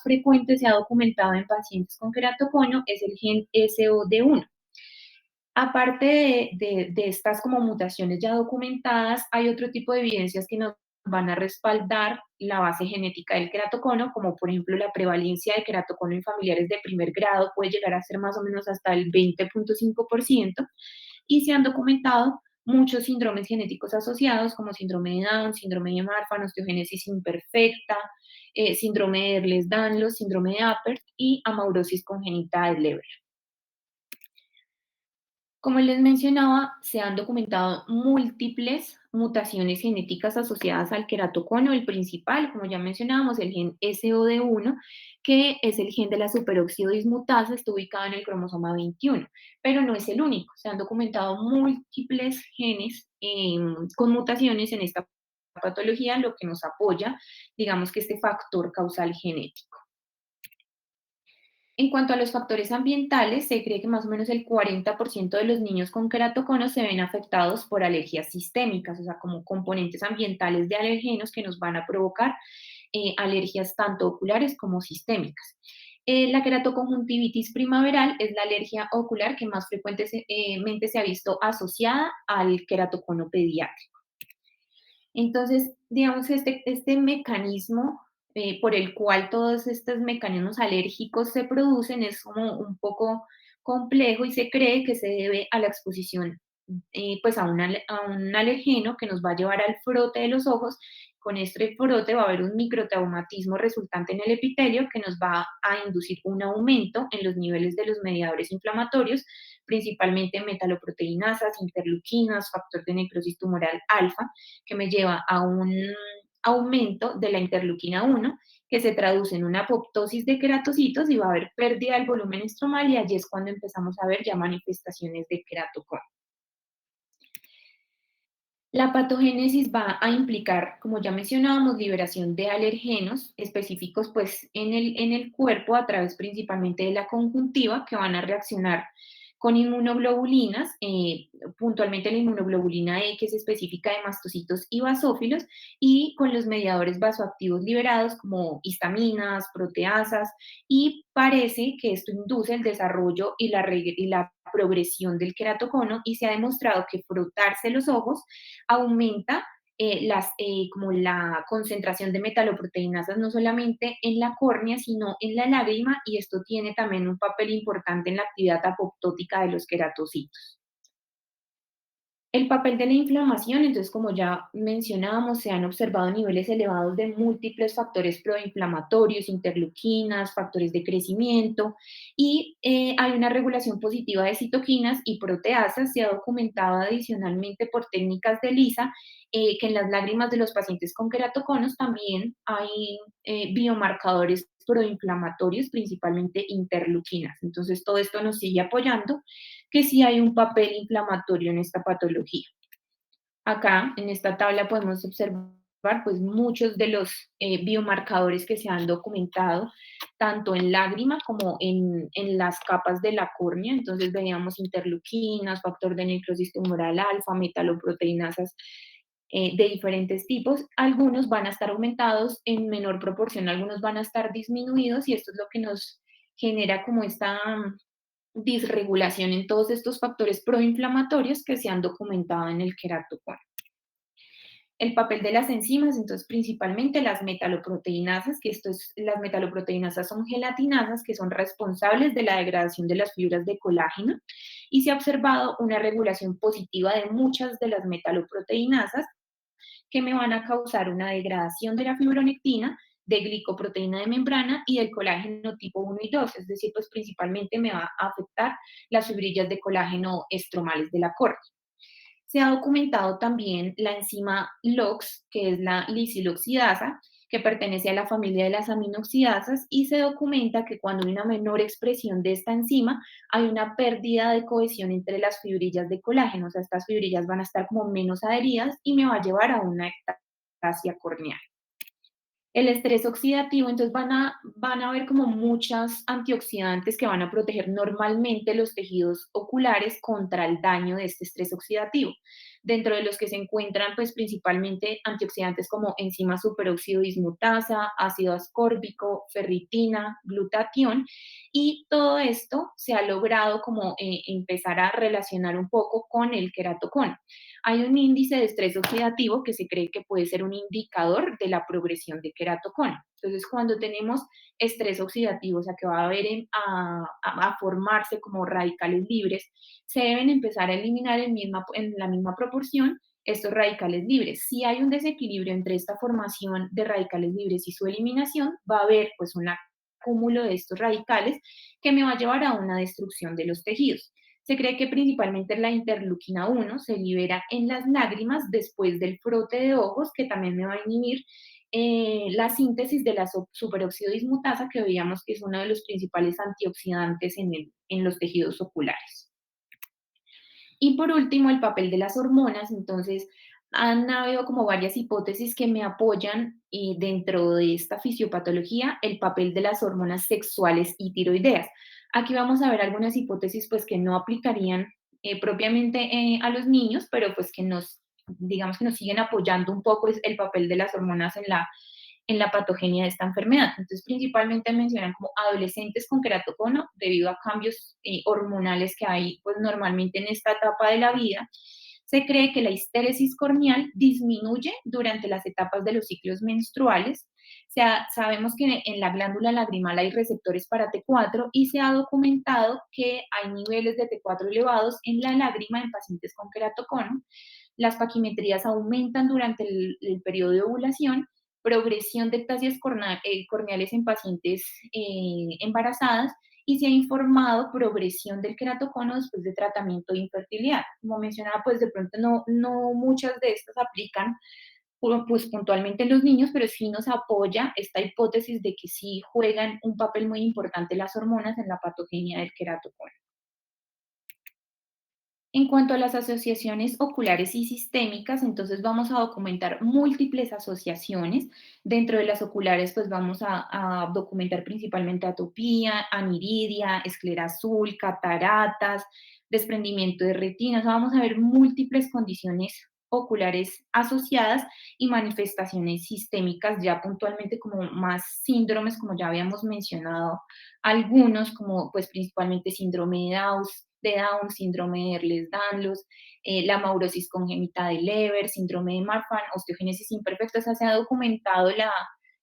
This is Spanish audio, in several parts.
frecuente se ha documentado en pacientes con queratocono es el gen SOD1. Aparte de estas como mutaciones ya documentadas, hay otro tipo de evidencias que nos van a respaldar la base genética del queratocono, como por ejemplo la prevalencia de queratocono en familiares de primer grado puede llegar a ser más o menos hasta el 20.5%, y se han documentado muchos síndromes genéticos asociados, como síndrome de Down, síndrome de Marfan, osteogénesis imperfecta, síndrome de Ehlers-Danlos, síndrome de Apert y amaurosis congénita de Leber. Como les mencionaba, se han documentado múltiples mutaciones genéticas asociadas al queratocono. El principal, como ya mencionábamos, el gen SOD1, que es el gen de la superóxido dismutasa, está ubicado en el cromosoma 21, pero no es el único. Se han documentado múltiples genes con mutaciones en esta patología, lo que nos apoya, digamos que este factor causal genético. En cuanto a los factores ambientales, se cree que más o menos el 40% de los niños con queratocono se ven afectados por alergias sistémicas, o sea, como componentes ambientales de alergenos que nos van a provocar alergias tanto oculares como sistémicas. La queratoconjuntivitis primaveral es la alergia ocular que más frecuentemente se ha visto asociada al queratocono pediátrico. Entonces, digamos, este mecanismo por el cual todos estos mecanismos alérgicos se producen es como un poco complejo y se cree que se debe a la exposición pues a un alergeno que nos va a llevar al frote de los ojos. Con este frote va a haber un microtraumatismo resultante en el epitelio que nos va a inducir un aumento en los niveles de los mediadores inflamatorios, principalmente metaloproteinasas, interleuquinas, factor de necrosis tumoral alfa, que me lleva a un aumento de la interleuquina 1, que se traduce en una apoptosis de queratocitos y va a haber pérdida del volumen estromal y allí es cuando empezamos a ver ya manifestaciones de queratocono. La patogénesis va a implicar, como ya mencionábamos, liberación de alergenos específicos pues, en el cuerpo a través principalmente de la conjuntiva que van a reaccionar con inmunoglobulinas, puntualmente la inmunoglobulina E, que es específica de mastocitos y basófilos, y con los mediadores vasoactivos liberados como histaminas, proteasas, y parece que esto induce el desarrollo y la progresión del queratocono, y se ha demostrado que frotarse los ojos aumenta como la concentración de metaloproteinasas no solamente en la córnea, sino en la lágrima, y esto tiene también un papel importante en la actividad apoptótica de los queratocitos. El papel de la inflamación, entonces, como ya mencionábamos, se han observado niveles elevados de múltiples factores proinflamatorios, interleuquinas, factores de crecimiento, y hay una regulación positiva de citoquinas y proteasas. Se ha documentado adicionalmente por técnicas de ELISA que en las lágrimas de los pacientes con queratoconos también hay biomarcadores proinflamatorios, principalmente interleuquinas. Entonces, todo esto nos sigue apoyando que sí hay un papel inflamatorio en esta patología. Acá, en esta tabla, podemos observar pues, muchos de los biomarcadores que se han documentado, tanto en lágrima como en las capas de la córnea. Entonces, veíamos interleuquinas, factor de necrosis tumoral alfa, metaloproteinasas de diferentes tipos. Algunos van a estar aumentados en menor proporción, algunos van a estar disminuidos, y esto es lo que nos genera como esta disregulación en todos estos factores proinflamatorios que se han documentado en el queratocono. El papel de las enzimas, entonces principalmente las metaloproteinasas, las metaloproteinasas son gelatinasas que son responsables de la degradación de las fibras de colágeno, y se ha observado una regulación positiva de muchas de las metaloproteinasas que me van a causar una degradación de la fibronectina, de glicoproteína de membrana y del colágeno tipo 1 y 2, es decir, pues principalmente me va a afectar las fibrillas de colágeno estromales de la córnea. Se ha documentado también la enzima LOX, que es la lisiloxidasa, que pertenece a la familia de las aminoxidasas, y se documenta que cuando hay una menor expresión de esta enzima, hay una pérdida de cohesión entre las fibrillas de colágeno, o sea, estas fibrillas van a estar como menos adheridas y me va a llevar a una ectasia corneal. El estrés oxidativo, entonces van a haber como muchas antioxidantes que van a proteger normalmente los tejidos oculares contra el daño de este estrés oxidativo. dentro de los que se encuentran pues principalmente antioxidantes como enzima superóxido dismutasa, ácido ascórbico, ferritina, glutatión, y todo esto se ha logrado como empezar a relacionar un poco con el queratocono. Hay un índice de estrés oxidativo que se cree que puede ser un indicador de la progresión de queratocono. Entonces, cuando tenemos estrés oxidativo, o sea, que va a haber a formarse como radicales libres, se deben empezar a eliminar en la misma proporción estos radicales libres. Si hay un desequilibrio entre esta formación de radicales libres y su eliminación, va a haber pues un acúmulo de estos radicales que me va a llevar a una destrucción de los tejidos. Se cree que principalmente la interleuquina 1 se libera en las lágrimas después del frote de ojos, que también me va a inhibir la síntesis de la superóxido dismutasa, que veíamos que es uno de los principales antioxidantes en los tejidos oculares. Y por último, el papel de las hormonas. Entonces, han habido como varias hipótesis que me apoyan dentro de esta fisiopatología el papel de las hormonas sexuales y tiroideas. Aquí vamos a ver algunas hipótesis pues que no aplicarían propiamente a los niños, pero pues que nos, digamos que nos siguen apoyando un poco es el papel de las hormonas en la patogenia de esta enfermedad. Entonces, principalmente mencionan como adolescentes con queratocono debido a cambios hormonales que hay pues normalmente en esta etapa de la vida. Se cree que la histéresis corneal disminuye durante las etapas de los ciclos menstruales. Sabemos que en la glándula lagrimal hay receptores para T4 y se ha documentado que hay niveles de T4 elevados en la lágrima en pacientes con queratocono. Las paquimetrías aumentan durante el periodo de ovulación, progresión de ectasias corneales en pacientes embarazadas, y se ha informado progresión del queratocono después de tratamiento de infertilidad. Como mencionaba, pues de pronto no muchas de estas aplican pues puntualmente en los niños, pero sí nos apoya esta hipótesis de que sí juegan un papel muy importante las hormonas en la patogenia del queratocono. En cuanto a las asociaciones oculares y sistémicas, entonces vamos a documentar múltiples asociaciones. Dentro de las oculares, pues vamos a documentar principalmente atopía, aniridia, esclera azul, cataratas, desprendimiento de retina. O sea, vamos a ver múltiples condiciones oculares asociadas y manifestaciones sistémicas, ya puntualmente como más síndromes, como ya habíamos mencionado algunos, como pues principalmente síndrome de Down, síndrome de Ehlers-Danlos, la maurosis congénita de Leber, síndrome de Marfan, osteogénesis imperfecta. O sea, se ha documentado la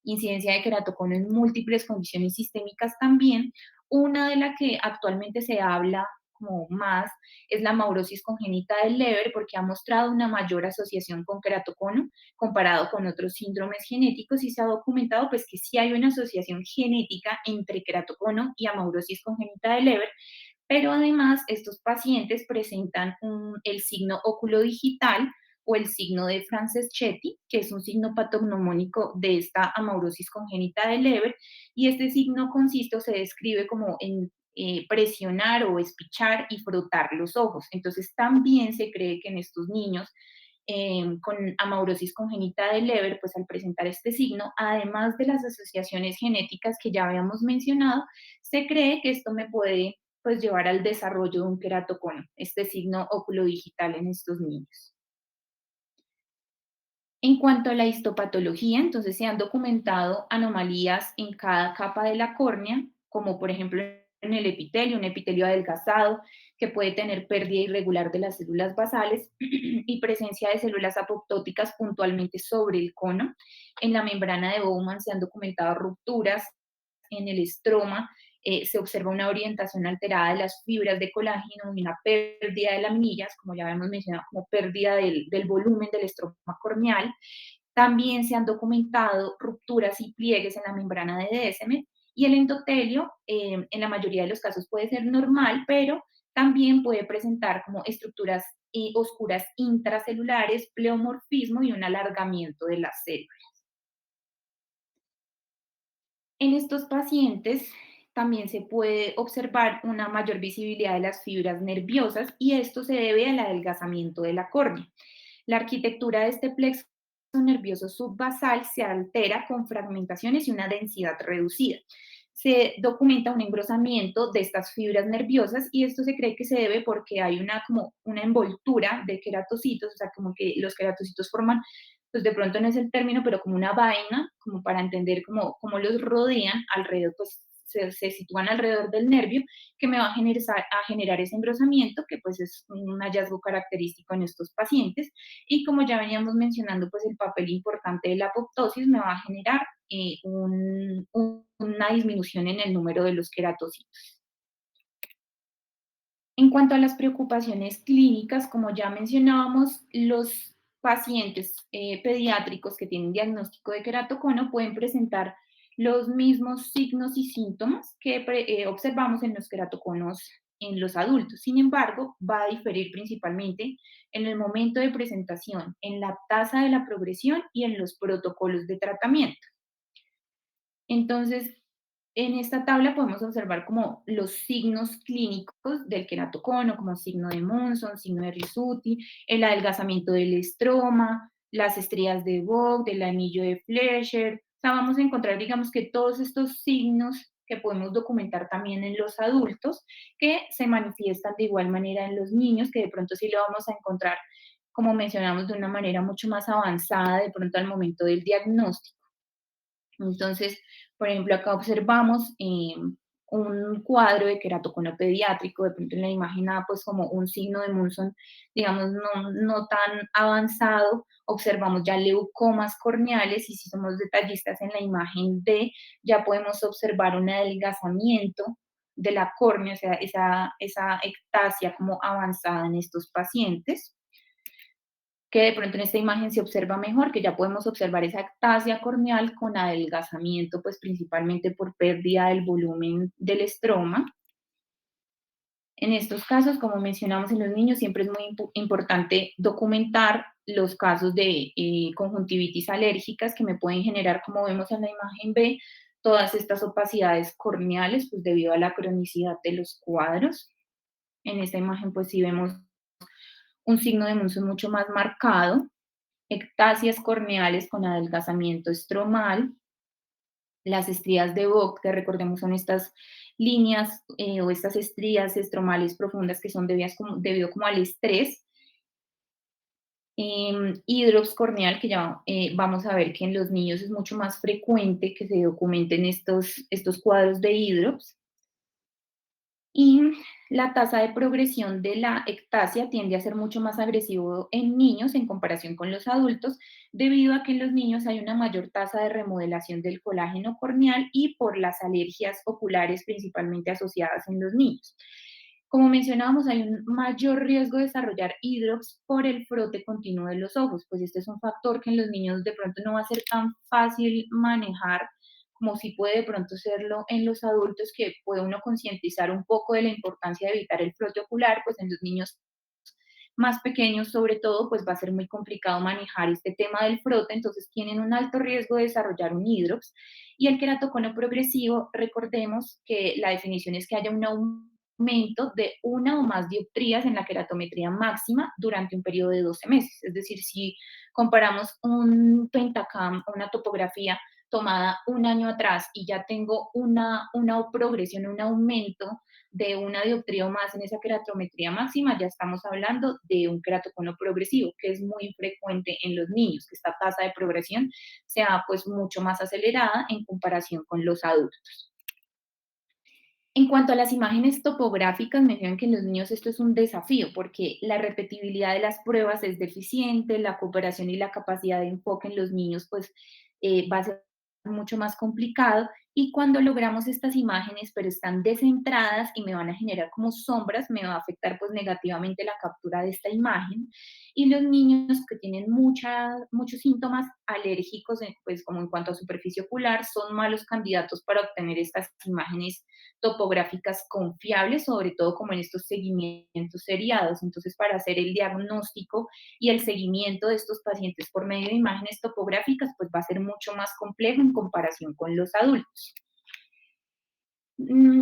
incidencia de queratocono en múltiples condiciones sistémicas también. Una de la que actualmente se habla como más es la maurosis congénita del Leber, porque ha mostrado una mayor asociación con queratocono comparado con otros síndromes genéticos, y se ha documentado pues que sí hay una asociación genética entre queratocono y amaurosis congénita de Leber, pero además estos pacientes presentan el signo oculodigital o el signo de Franceschetti, que es un signo patognomónico de esta amaurosis congénita de Leber, y este signo consiste o se describe como en presionar o espichar y frotar los ojos. Entonces también se cree que en estos niños con amaurosis congénita de Leber, pues al presentar este signo, además de las asociaciones genéticas que ya habíamos mencionado, se cree que esto me puede pues llevar al desarrollo de un queratocono, este signo oculodigital en estos niños. En cuanto a la histopatología, entonces se han documentado anomalías en cada capa de la córnea, como por ejemplo en el epitelio, un epitelio adelgazado que puede tener pérdida irregular de las células basales y presencia de células apoptóticas puntualmente sobre el cono. En la membrana de Bowman se han documentado rupturas en el estroma, se observa una orientación alterada de las fibras de colágeno y una pérdida de laminillas, como ya habíamos mencionado, como pérdida del volumen del estroma corneal. También se han documentado rupturas y pliegues en la membrana de Descemet, y el endotelio en la mayoría de los casos puede ser normal, pero también puede presentar como estructuras oscuras intracelulares, pleomorfismo y un alargamiento de las células. En estos pacientes también se puede observar una mayor visibilidad de las fibras nerviosas, y esto se debe al adelgazamiento de la córnea. La arquitectura de este plexo nervioso subbasal se altera con fragmentaciones y una densidad reducida. se documenta un engrosamiento de estas fibras nerviosas y esto se cree que se debe porque hay una como una envoltura de queratocitos, o sea, como que los queratocitos forman, pues de pronto no es el término, pero como una vaina, como para entender cómo los rodean alrededor, pues se sitúan alrededor del nervio, que me va a generar ese engrosamiento, que pues es un hallazgo característico en estos pacientes. Y como ya veníamos mencionando, pues el papel importante de la apoptosis me va a generar una disminución en el número de los queratocitos. En cuanto a las preocupaciones clínicas, como ya mencionábamos, los pacientes pediátricos que tienen diagnóstico de queratocono pueden presentar los mismos signos y síntomas que observamos en los queratoconos en los adultos. Sin embargo, va a diferir principalmente en el momento de presentación, en la tasa de la progresión y en los protocolos de tratamiento. Entonces, en esta tabla podemos observar como los signos clínicos del queratocono, como signo de Munson, signo de Risuti, el adelgazamiento del estroma, las estrías de Vogt, el anillo de Fleischer. O sea, vamos a encontrar, digamos que todos estos signos que podemos documentar también en los adultos, que se manifiestan de igual manera en los niños, que de pronto sí lo vamos a encontrar, como mencionamos, de una manera mucho más avanzada, de pronto al momento del diagnóstico. Entonces, por ejemplo, acá observamos un cuadro de queratocono pediátrico, de pronto en la imagen A, pues como un signo de Munson, digamos, no tan avanzado. Observamos ya leucomas corneales y si somos detallistas en la imagen D, ya podemos observar un adelgazamiento de la córnea, o sea, esa ectasia como avanzada en estos pacientes que de pronto en esta imagen se observa mejor, que ya podemos observar esa ectasia corneal con adelgazamiento, pues principalmente por pérdida del volumen del estroma. En estos casos, como mencionamos en los niños, siempre es muy importante documentar los casos de conjuntivitis alérgicas que me pueden generar, como vemos en la imagen B, todas estas opacidades corneales, pues debido a la cronicidad de los cuadros. En esta imagen, pues sí vemos un signo de Munson mucho más marcado, ectasias corneales con adelgazamiento estromal, las estrías de Vogt, que recordemos son estas líneas o estas estrías estromales profundas que son debido como al estrés, hidrops corneal, que ya vamos a ver que en los niños es mucho más frecuente que se documenten estos cuadros de hidrops. Y la tasa de progresión de la ectasia tiende a ser mucho más agresivo en niños en comparación con los adultos, debido a que en los niños hay una mayor tasa de remodelación del colágeno corneal y por las alergias oculares principalmente asociadas en los niños. Como mencionábamos, hay un mayor riesgo de desarrollar hidrops por el frote continuo de los ojos, pues este es un factor que en los niños de pronto no va a ser tan fácil manejar como si puede de pronto serlo en los adultos, que puede uno concientizar un poco de la importancia de evitar el frote ocular, pues en los niños más pequeños sobre todo, pues va a ser muy complicado manejar este tema del frote, entonces tienen un alto riesgo de desarrollar un hidrops. Y el queratocono progresivo, recordemos que la definición es que haya un aumento de una o más dioptrías en la queratometría máxima durante un periodo de 12 meses. Es decir, si comparamos un pentacam, una topografía tomada un año atrás y ya tengo una progresión, un aumento de una dioptría o más en esa queratometría máxima, ya estamos hablando de un queratocono progresivo, que es muy frecuente en los niños, que esta tasa de progresión sea pues mucho más acelerada en comparación con los adultos. En cuanto a las imágenes topográficas, me dijeron que en los niños esto es un desafío porque la repetibilidad de las pruebas es deficiente, la cooperación y la capacidad de enfoque en los niños pues va a ser mucho más complicado y cuando logramos estas imágenes pero están descentradas y me van a generar como sombras, me va a afectar pues negativamente la captura de esta imagen y los niños que tienen muchos síntomas alérgicos, pues como en cuanto a superficie ocular, son malos candidatos para obtener estas imágenes topográficas confiables, sobre todo como en estos seguimientos seriados. Entonces, para hacer el diagnóstico y el seguimiento de estos pacientes por medio de imágenes topográficas, pues va a ser mucho más complejo en comparación con los adultos.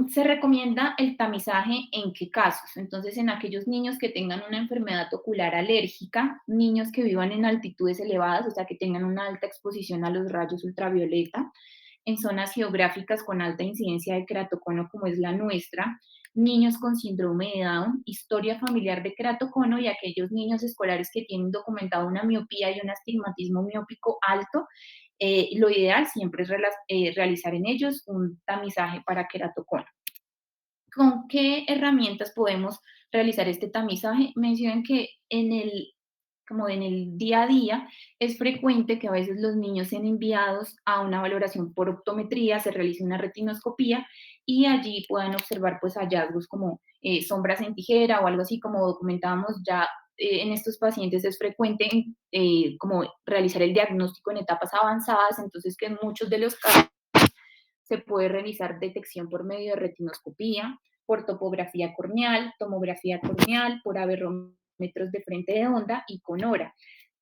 Se recomienda el tamizaje en qué casos. Entonces, en aquellos niños que tengan una enfermedad ocular alérgica, niños que vivan en altitudes elevadas, o sea, que tengan una alta exposición a los rayos ultravioleta, en zonas geográficas con alta incidencia de keratocono como es la nuestra, niños con síndrome de Down, historia familiar de keratocono y aquellos niños escolares que tienen documentado una miopía y un astigmatismo miópico alto, lo ideal siempre es realizar en ellos un tamizaje para keratocono. ¿Con qué herramientas podemos realizar este tamizaje? Mencionan que como en el día a día es frecuente que a veces los niños sean enviados a una valoración por optometría, se realice una retinoscopía y allí puedan observar pues hallazgos como sombras en tijera o algo así como documentábamos ya. En estos pacientes es frecuente como realizar el diagnóstico en etapas avanzadas, entonces que en muchos de los casos se puede realizar detección por medio de retinoscopía, por topografía corneal, tomografía corneal, por aberrómetros de frente de onda y con hora.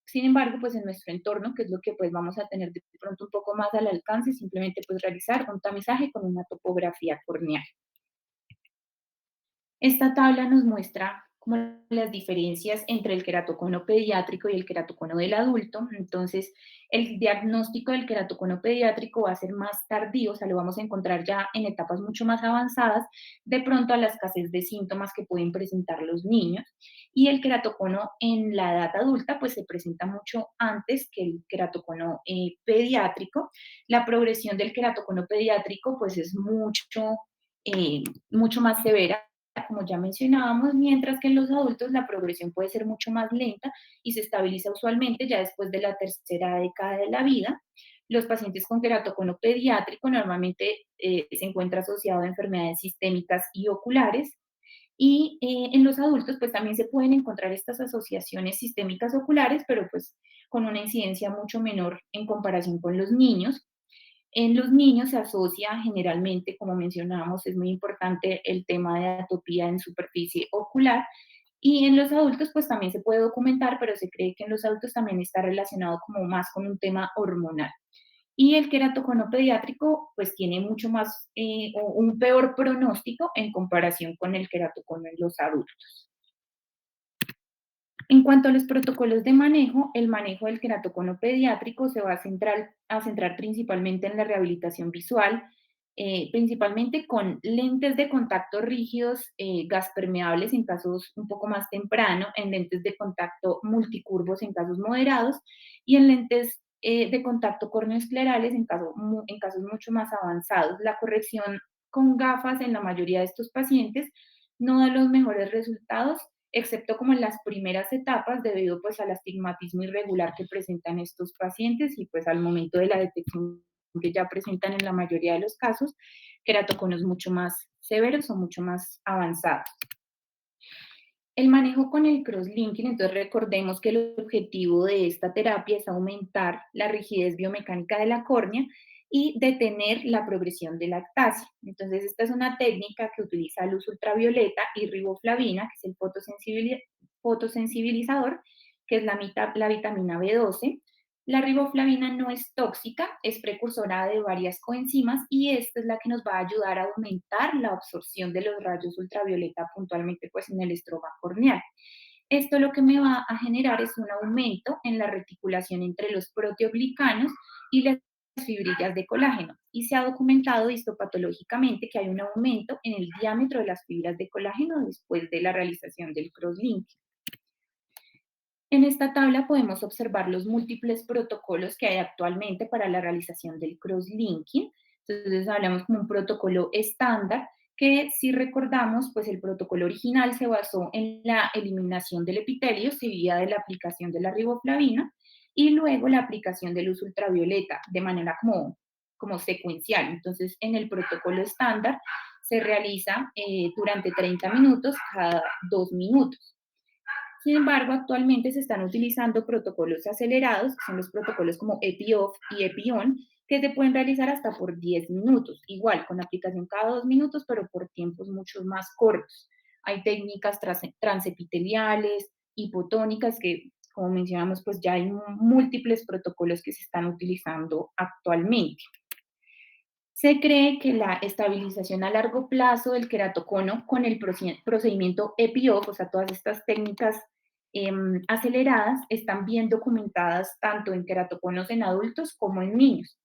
Sin embargo, pues en nuestro entorno, que es lo que pues vamos a tener de pronto un poco más al alcance, simplemente pues realizar un tamizaje con una topografía corneal. Esta tabla nos muestra como las diferencias entre el queratocono pediátrico y el queratocono del adulto. Entonces, el diagnóstico del queratocono pediátrico va a ser más tardío, o sea, lo vamos a encontrar ya en etapas mucho más avanzadas, de pronto a la escasez de síntomas que pueden presentar los niños. Y el queratocono en la edad adulta, pues se presenta mucho antes que el queratocono pediátrico. La progresión del queratocono pediátrico, pues es eh, mucho más severa, como ya mencionábamos, mientras que en los adultos la progresión puede ser mucho más lenta y se estabiliza usualmente ya después de la tercera década de la vida. Los pacientes con queratocono pediátrico normalmente se encuentra asociado a enfermedades sistémicas y oculares. Y en los adultos, pues también se pueden encontrar estas asociaciones sistémicas oculares, pero pues con una incidencia mucho menor en comparación con los niños. En los niños se asocia generalmente, como mencionábamos, es muy importante el tema de atopía en superficie ocular. Y en los adultos, pues también se puede documentar, pero se cree que en los adultos también está relacionado como más con un tema hormonal. Y el queratocono pediátrico, pues tiene mucho más, o un peor pronóstico en comparación con el queratocono en los adultos. En cuanto a los protocolos de manejo, el manejo del queratocono pediátrico se va a centrar principalmente en la rehabilitación visual, principalmente con lentes de contacto rígidos, gas permeables en casos un poco más temprano, en lentes de contacto multicurvos en casos moderados y en lentes de contacto corneoesclerales en casos mucho más avanzados. La corrección con gafas en la mayoría de estos pacientes no da los mejores resultados, excepto como en las primeras etapas, debido pues al astigmatismo irregular que presentan estos pacientes y pues al momento de la detección que ya presentan en la mayoría de los casos, queratoconos mucho más severos o mucho más avanzados. El manejo con el crosslinking, entonces recordemos que el objetivo de esta terapia es aumentar la rigidez biomecánica de la córnea y detener la progresión de la lactasia. Entonces, esta es una técnica que utiliza luz ultravioleta y riboflavina, que es el fotosensibilizador, que es la vitamina B12. La riboflavina no es tóxica, es precursora de varias coenzimas y esta es la que nos va a ayudar a aumentar la absorción de los rayos ultravioleta puntualmente pues en el estroma corneal. Esto lo que me va a generar es un aumento en la reticulación entre los proteoglicanos y las fibrillas de colágeno. Y se ha documentado histopatológicamente que hay un aumento en el diámetro de las fibras de colágeno después de la realización del crosslink. En esta tabla podemos observar los múltiples protocolos que hay actualmente para la realización del crosslinking. Entonces hablamos como un protocolo estándar que si recordamos, pues el protocolo original se basó en la eliminación del epitelio seguida de la aplicación de la riboflavina y luego la aplicación de luz ultravioleta de manera como secuencial. Entonces en el protocolo estándar se realiza durante 30 minutos cada 2 minutos. Sin embargo, actualmente se están utilizando protocolos acelerados, que son los protocolos como EPI-OFF y EPI-ON, que se pueden realizar hasta por 10 minutos, igual con aplicación cada 2 minutos, pero por tiempos mucho más cortos. Hay técnicas transepiteliales, hipotónicas, que como mencionamos, pues ya hay múltiples protocolos que se están utilizando actualmente. Se cree que la estabilización a largo plazo del queratocono con el procedimiento EPI-OFF, o sea, todas estas técnicas aceleradas, están bien documentadas tanto en queratoconos en adultos como en niños.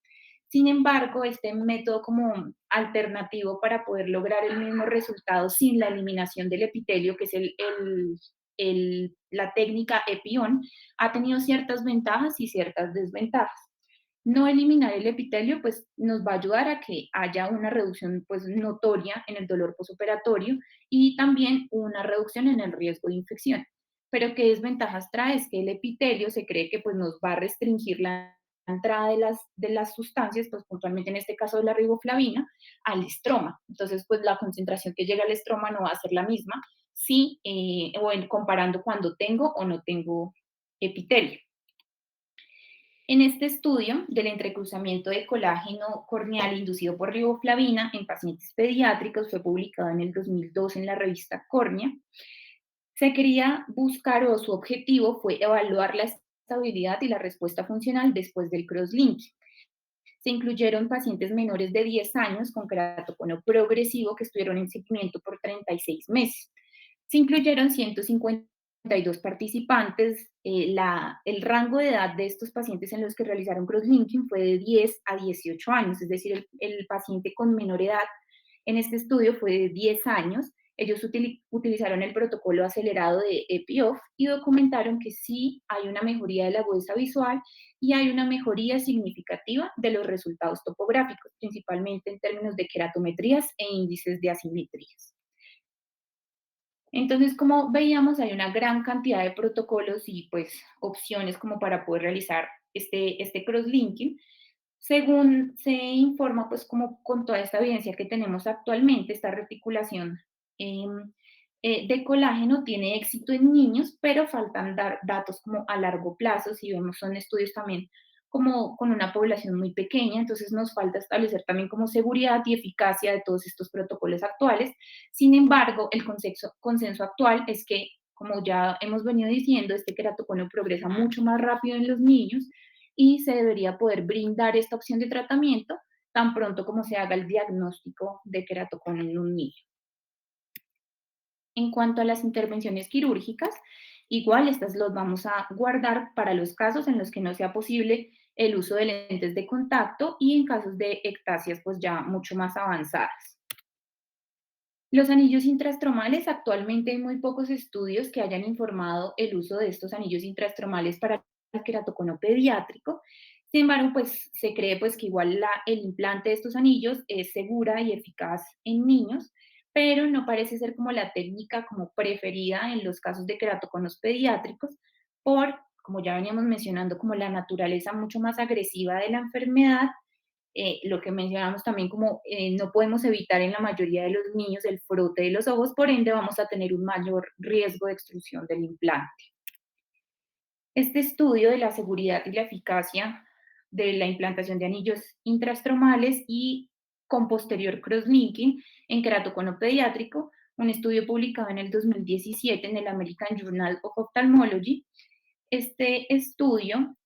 Sin embargo, este método como alternativo para poder lograr el mismo resultado sin la eliminación del epitelio, que es la técnica EPION, ha tenido ciertas ventajas y ciertas desventajas. No eliminar el epitelio, pues nos va a ayudar a que haya una reducción pues notoria en el dolor posoperatorio y también una reducción en el riesgo de infección. Pero ¿qué desventajas trae? Es que el epitelio se cree que pues nos va a restringir la entrada de las sustancias, pues puntualmente en este caso de la riboflavina, al estroma. Entonces, pues la concentración que llega al estroma no va a ser la misma si, comparando cuando tengo o no tengo epitelio. En este estudio del entrecruzamiento de colágeno corneal inducido por riboflavina en pacientes pediátricos, fue publicado en el 2002 en la revista Córnea, se quería buscar o su objetivo fue evaluar la estabilidad y la respuesta funcional después del crosslinking. Se incluyeron pacientes menores de 10 años con queratocono progresivo que estuvieron en seguimiento por 36 meses. Se incluyeron 152 participantes. El rango de edad de estos pacientes en los que realizaron crosslinking fue de 10 a 18 años, es decir, el paciente con menor edad en este estudio fue de 10 años. Ellos utilizaron el protocolo acelerado de EPIOF y documentaron que sí hay una mejoría de la agudeza visual y hay una mejoría significativa de los resultados topográficos, principalmente en términos de queratometrías e índices de asimetrías. Entonces, como veíamos, hay una gran cantidad de protocolos y pues opciones como para poder realizar este crosslinking. Según se informa, pues como con toda esta evidencia que tenemos actualmente, esta reticulación de colágeno tiene éxito en niños, pero faltan dar datos como a largo plazo. Si vemos, son estudios también como con una población muy pequeña, entonces nos falta establecer también como seguridad y eficacia de todos estos protocolos actuales. Sin embargo, el consenso actual es que, como ya hemos venido diciendo, este queratocono progresa mucho más rápido en los niños y se debería poder brindar esta opción de tratamiento tan pronto como se haga el diagnóstico de queratocono en un niño. En cuanto a las intervenciones quirúrgicas, igual estas los vamos a guardar para los casos en los que no sea posible el uso de lentes de contacto y en casos de ectasias pues ya mucho más avanzadas. Los anillos intraestromales, actualmente hay muy pocos estudios que hayan informado el uso de estos anillos intraestromales para el queratocono pediátrico. Sin embargo, pues se cree pues que igual el implante de estos anillos es segura y eficaz en niños, pero no parece ser como la técnica como preferida en los casos de queratoconos pediátricos por, como ya veníamos mencionando, como la naturaleza mucho más agresiva de la enfermedad. Lo que mencionamos también como no podemos evitar en la mayoría de los niños el frote de los ojos, por ende vamos a tener un mayor riesgo de extrusión del implante. Este estudio de la seguridad y la eficacia de la implantación de anillos intraestromales y con posterior crosslinking en queratocono pediátrico, un estudio publicado en el 2017 en el American Journal of Ophthalmology. Este estudio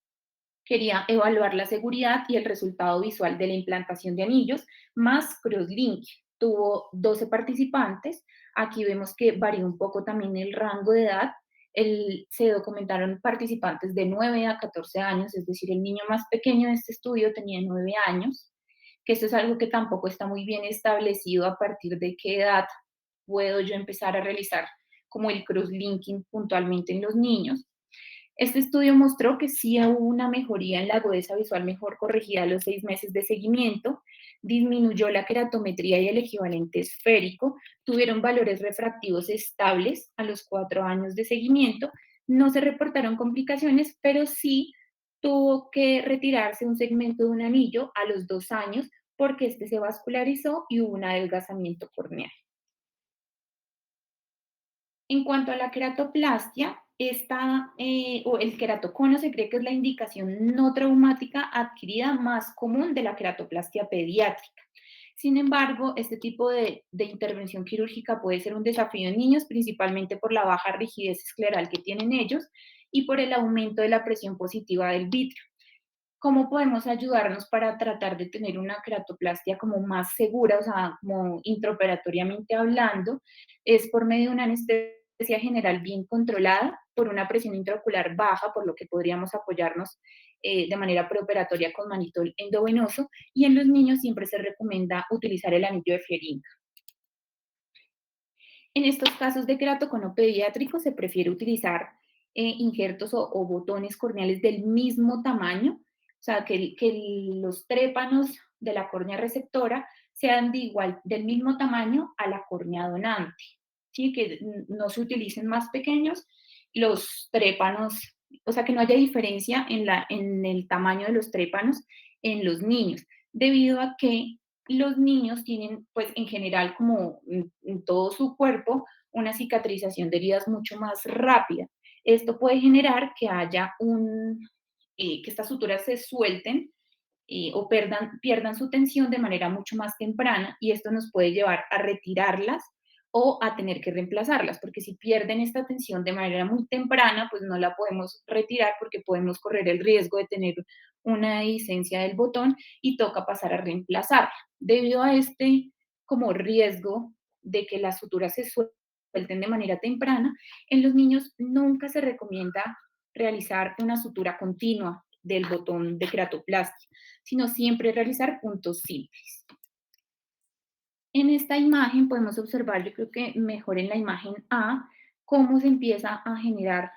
quería evaluar la seguridad y el resultado visual de la implantación de anillos más crosslink. Tuvo 12 participantes. Aquí vemos que varía un poco también el rango de edad. Se documentaron participantes de 9 a 14 años, es decir, el niño más pequeño de este estudio tenía 9 años, que eso es algo que tampoco está muy bien establecido a partir de qué edad puedo yo empezar a realizar como el crosslinking puntualmente en los niños. Este estudio mostró que sí hubo una mejoría en la agudeza visual mejor corregida a los 6 meses de seguimiento, disminuyó la queratometría y el equivalente esférico, tuvieron valores refractivos estables a los 4 años de seguimiento, no se reportaron complicaciones, pero sí tuvo que retirarse un segmento de un anillo a los 2 años porque este se vascularizó y hubo un adelgazamiento corneal. En cuanto a la queratoplastia, o el queratocono se cree que es la indicación no traumática adquirida más común de la queratoplastia pediátrica. Sin embargo, este tipo de intervención quirúrgica puede ser un desafío en niños, principalmente por la baja rigidez escleral que tienen ellos y por el aumento de la presión positiva del vitrio. ¿Cómo podemos ayudarnos para tratar de tener una queratoplastia como más segura, o sea, como intraoperatoriamente hablando? Es por medio de una anestesia general bien controlada, por una presión intraocular baja, por lo que podríamos apoyarnos de manera preoperatoria con manitol endovenoso, y en los niños siempre se recomienda utilizar el anillo de Fiorin. En estos casos de queratocono pediátrico se prefiere utilizar injertos o botones corneales del mismo tamaño, o sea, que los trépanos de la córnea receptora sean del mismo tamaño a la córnea donante, ¿sí? Que no se utilicen más pequeños los trépanos, o sea, que no haya diferencia en el tamaño de los trépanos en los niños, debido a que los niños tienen, pues en general, como en todo su cuerpo, una cicatrización de heridas mucho más rápida. Esto puede generar que haya que estas suturas se suelten o pierdan su tensión de manera mucho más temprana, y esto nos puede llevar a retirarlas o a tener que reemplazarlas, porque si pierden esta tensión de manera muy temprana, pues no la podemos retirar porque podemos correr el riesgo de tener una dehiscencia del botón y toca pasar a reemplazarla. Debido a este como riesgo de que las suturas se suelten de manera temprana, en los niños nunca se recomienda realizar una sutura continua del botón de queratoplastia, sino siempre realizar puntos simples. En esta imagen podemos observar, yo creo que mejor en la imagen A, cómo se empieza a generar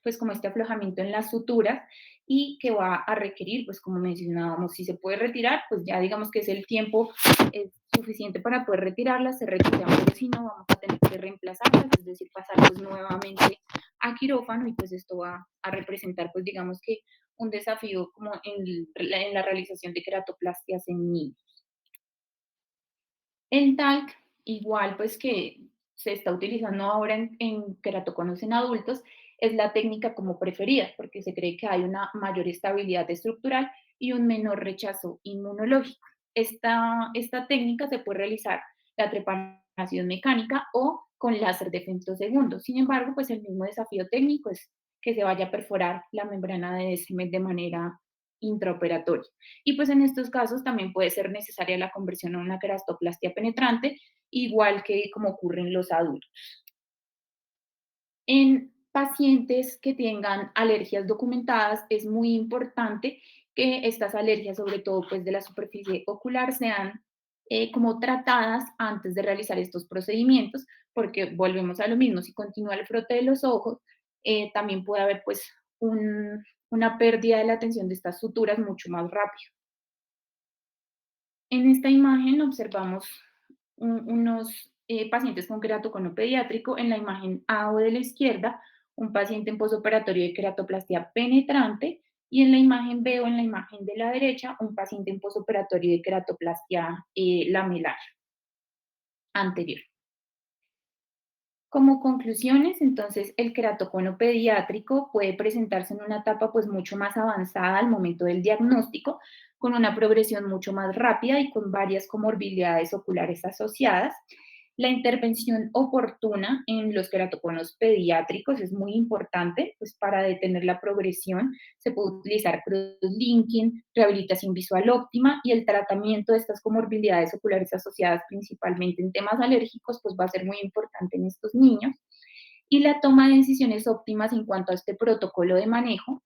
pues como este aflojamiento en las suturas y que va a requerir, pues como mencionábamos, si se puede retirar, pues ya digamos que es el tiempo suficiente para poder retirarlas, se retiran, pero si no, vamos a tener que reemplazarlas, es decir, pasarlas nuevamente a quirófano, y pues esto va a representar, pues digamos que un desafío como en la realización de queratoplastias en niños. El talc, igual pues que se está utilizando ahora en queratoconos en adultos, es la técnica como preferida, porque se cree que hay una mayor estabilidad estructural y un menor rechazo inmunológico. Esta técnica se puede realizar la trepanación mecánica o con láser de femtosegundos. Sin embargo, pues el mismo desafío técnico es que se vaya a perforar la membrana de Descemet de manera intraoperatoria. Y pues en estos casos también puede ser necesaria la conversión a una querastoplastia penetrante, igual que como ocurre en los adultos. En pacientes que tengan alergias documentadas, es muy importante que estas alergias, sobre todo pues de la superficie ocular, sean como tratadas antes de realizar estos procedimientos, porque volvemos a lo mismo, si continúa el frote de los ojos, también puede haber pues una pérdida de la tensión de estas suturas mucho más rápido. En esta imagen observamos unos pacientes con queratocono pediátrico. En la imagen A o de la izquierda, un paciente en posoperatorio de queratoplastia penetrante, y en la imagen B o en la imagen de la derecha, un paciente en posoperatorio de queratoplastia lamelar anterior. Como conclusiones, entonces, el queratocono pediátrico puede presentarse en una etapa pues mucho más avanzada al momento del diagnóstico, con una progresión mucho más rápida y con varias comorbilidades oculares asociadas. La intervención oportuna en los queratoconos pediátricos es muy importante, pues para detener la progresión se puede utilizar crosslinking, rehabilitación visual óptima, y el tratamiento de estas comorbilidades oculares asociadas principalmente en temas alérgicos, pues va a ser muy importante en estos niños. Y la toma de decisiones óptimas en cuanto a este protocolo de manejo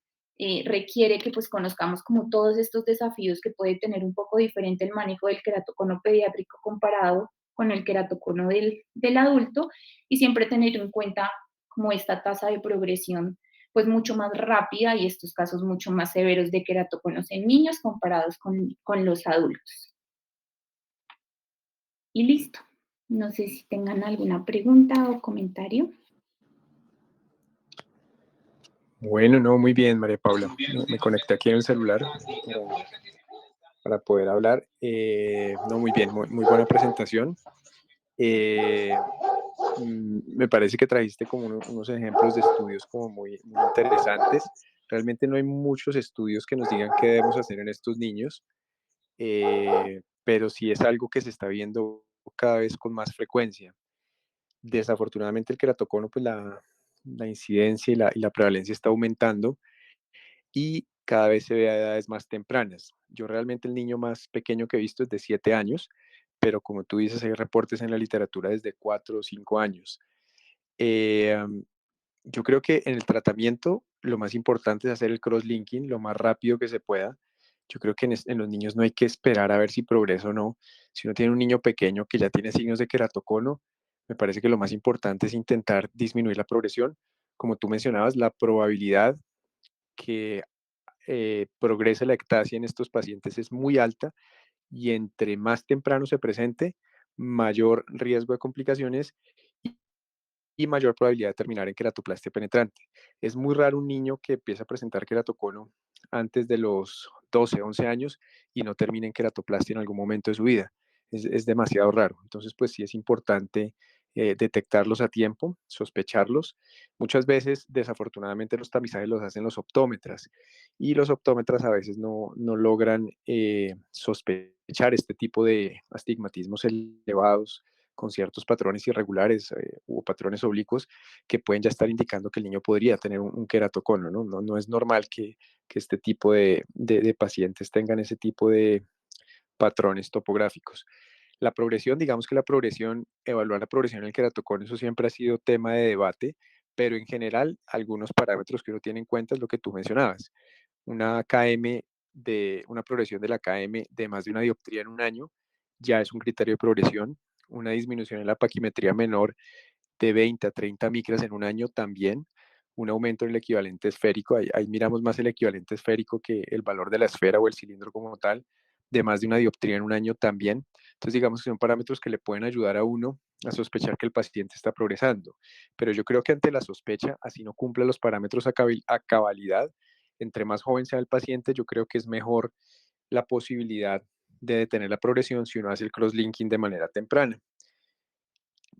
requiere que pues conozcamos como todos estos desafíos que puede tener un poco diferente el manejo del queratocono pediátrico comparado con el queratocono del adulto, y siempre tener en cuenta como esta tasa de progresión pues mucho más rápida y estos casos mucho más severos de queratoconos en niños comparados con los adultos. Y listo. No sé si tengan alguna pregunta o comentario. Bueno, no, muy bien, María Paula. Me conecté aquí en el celular para poder hablar. No, muy bien, muy buena presentación. Me parece que trajiste como unos ejemplos de estudios como muy interesantes. Realmente no hay muchos estudios que nos digan qué debemos hacer en estos niños, pero sí es algo que se está viendo cada vez con más frecuencia. Desafortunadamente el queratocono, pues la incidencia y la prevalencia está aumentando y cada vez se ve a edades más tempranas. Yo realmente el niño más pequeño que he visto es de 7 años, pero como tú dices, hay reportes en la literatura desde 4 o 5 años. Eh, Yo creo que en el tratamiento lo más importante es hacer el cross-linking lo más rápido que se pueda. Yo creo que en los niños no hay que esperar a ver si progresa o no. Si uno tiene un niño pequeño que ya tiene signos de queratocono, me parece que lo más importante es intentar disminuir la progresión. Como tú mencionabas, la probabilidad que progrese la ectasia en estos pacientes es muy alta y entre más temprano se presente, mayor riesgo de complicaciones y mayor probabilidad de terminar en queratoplastia penetrante. Es muy raro un niño que empiece a presentar queratocono antes de los 12, 11 años y no termine en queratoplastia en algún momento de su vida. Es demasiado raro. Entonces, pues sí es importante detectarlos a tiempo, sospecharlos. Muchas veces, desafortunadamente, los tamizajes los hacen los optómetras y los optómetras a veces no logran sospechar este tipo de astigmatismos elevados con ciertos patrones irregulares o patrones oblicuos que pueden ya estar indicando que el niño podría tener un queratocono, ¿no? No es normal que este tipo de pacientes tengan ese tipo de patrones topográficos. La progresión, digamos que la progresión, evaluar la progresión del queratocono, eso siempre ha sido tema de debate, pero en general algunos parámetros que uno tiene en cuenta es lo que tú mencionabas. Una progresión de la KM de más de una dioptría en un año ya es un criterio de progresión. Una disminución en la paquimetría menor de 20 a 30 micras en un año también, un aumento en el equivalente esférico, ahí miramos más el equivalente esférico que el valor de la esfera o el cilindro como tal, de más de una dioptría en un año también. Entonces, digamos que son parámetros que le pueden ayudar a uno a sospechar que el paciente está progresando. Pero yo creo que ante la sospecha, así no cumple los parámetros a cabalidad, entre más joven sea el paciente, yo creo que es mejor la posibilidad de detener la progresión si uno hace el cross-linking de manera temprana.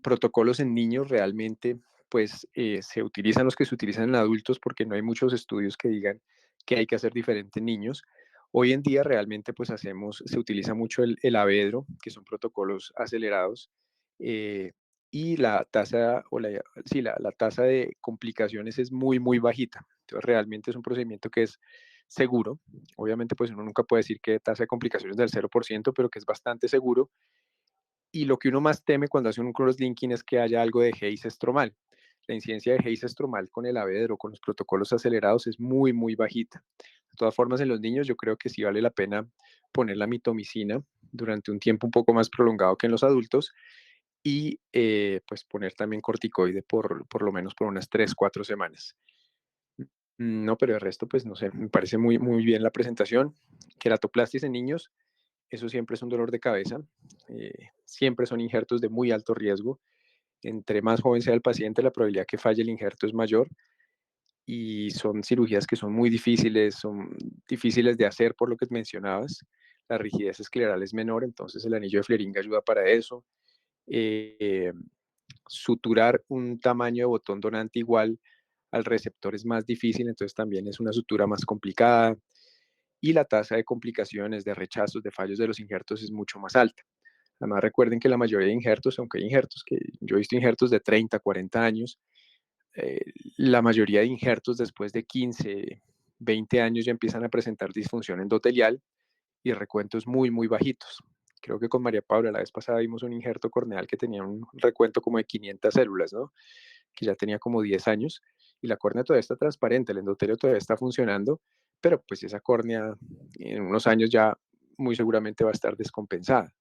Protocolos en niños realmente, pues se utilizan los que se utilizan en adultos porque no hay muchos estudios que digan que hay que hacer diferente en niños. Hoy en día realmente pues se utiliza mucho el Avedro, que son protocolos acelerados, eh, y la tasa, sí, la tasa de complicaciones es muy, muy bajita. Entonces realmente es un procedimiento que es seguro. Obviamente pues uno nunca puede decir que tasa de complicaciones del 0%, pero que es bastante seguro y lo que uno más teme cuando hace un cross-linking es que haya algo de Hayes estromal. La incidencia de Hayes estromal con el Avedro, con los protocolos acelerados, es muy, muy bajita. De todas formas, en los niños yo creo que sí vale la pena poner la mitomicina durante un tiempo un poco más prolongado que en los adultos y pues poner también corticoide por lo menos por unas 3 4 semanas. No, pero el resto, pues no sé, me parece muy, muy bien la presentación. Queratoplastis en niños, eso siempre es un dolor de cabeza. Siempre son injertos de muy alto riesgo. Entre más joven sea el paciente, la probabilidad que falle el injerto es mayor y son cirugías que son difíciles de hacer por lo que mencionabas. La rigidez escleral es menor, entonces el anillo de Flering ayuda para eso. Eh, Suturar un tamaño de botón donante igual al receptor es más difícil, entonces también es una sutura más complicada y la tasa de complicaciones, de rechazos, de fallos de los injertos es mucho más alta. Además, recuerden que la mayoría de injertos, aunque hay injertos que yo he visto injertos de 30, 40 años, eh, la mayoría de injertos después de 15, 20 años ya empiezan a presentar disfunción endotelial y recuentos muy, muy bajitos. Creo que con María Paula la vez pasada vimos un injerto corneal que tenía un recuento como de 500 células, ¿no? Que ya tenía como 10 años y la córnea todavía está transparente, el endotelio todavía está funcionando, pero pues esa córnea en unos años ya muy seguramente va a estar descompensada.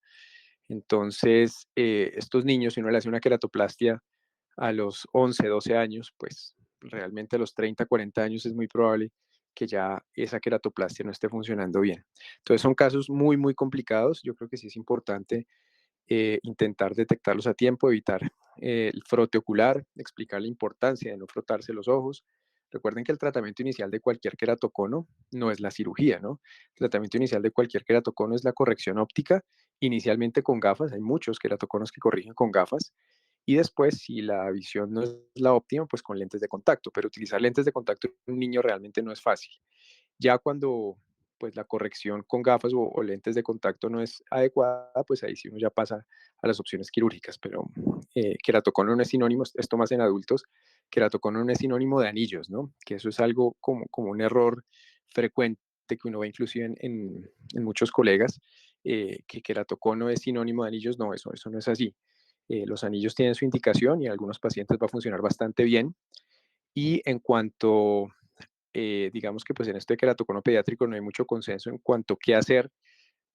Entonces, estos niños, si uno le hace una queratoplastia a los 11, 12 años, pues realmente a los 30, 40 años es muy probable que ya esa queratoplastia no esté funcionando bien. Entonces son casos muy, muy complicados. Yo creo que sí es importante intentar detectarlos a tiempo, evitar el frote ocular, explicar la importancia de no frotarse los ojos. Recuerden que el tratamiento inicial de cualquier queratocono no es la cirugía, ¿no? El tratamiento inicial de cualquier queratocono es la corrección óptica, inicialmente con gafas, hay muchos queratoconos que corrigen con gafas, y después, si la visión no es la óptima, pues con lentes de contacto, pero utilizar lentes de contacto en un niño realmente no es fácil. Ya cuando pues la corrección con gafas o lentes de contacto no es adecuada, pues ahí sí uno ya pasa a las opciones quirúrgicas, pero queratocono no es sinónimo, esto más en adultos, queratocono no es sinónimo de anillos, ¿no? Que eso es algo como un error frecuente que uno ve inclusive en muchos colegas, que queratocono es sinónimo de anillos, no, eso no es así. Los anillos tienen su indicación y en algunos pacientes va a funcionar bastante bien, Y en cuanto, digamos que pues en este queratocono pediátrico no hay mucho consenso en cuanto a qué hacer,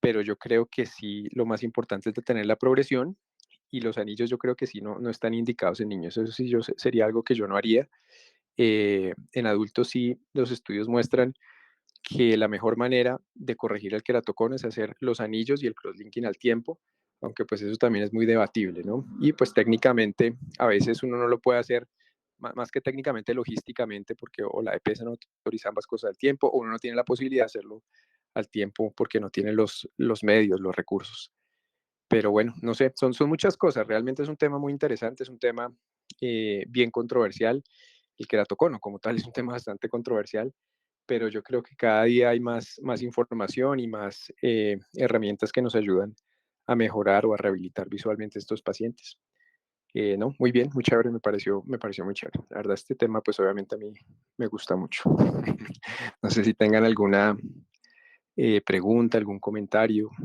pero yo creo que sí, lo más importante es detener la progresión y los anillos yo creo que sí no están indicados en niños. Eso sí sería algo que yo no haría. En adultos sí, los estudios muestran que la mejor manera de corregir el queratocono es hacer los anillos y el crosslinking al tiempo, aunque pues eso también es muy debatible, ¿no? Y pues técnicamente a veces uno no lo puede hacer, más que técnicamente, logísticamente, porque o la EPS no autoriza ambas cosas al tiempo, o uno no tiene la posibilidad de hacerlo al tiempo porque no tiene los medios, los recursos. Pero bueno, no sé, son muchas cosas. Realmente es un tema muy interesante, es un tema bien controversial. El queratocono como tal es un tema bastante controversial, pero yo creo que cada día hay más información y más herramientas que nos ayudan a mejorar o a rehabilitar visualmente a estos pacientes. No, muy bien, muy chévere, me pareció muy chévere. La verdad, este tema, pues obviamente a mí me gusta mucho. No sé si tengan alguna pregunta, algún comentario.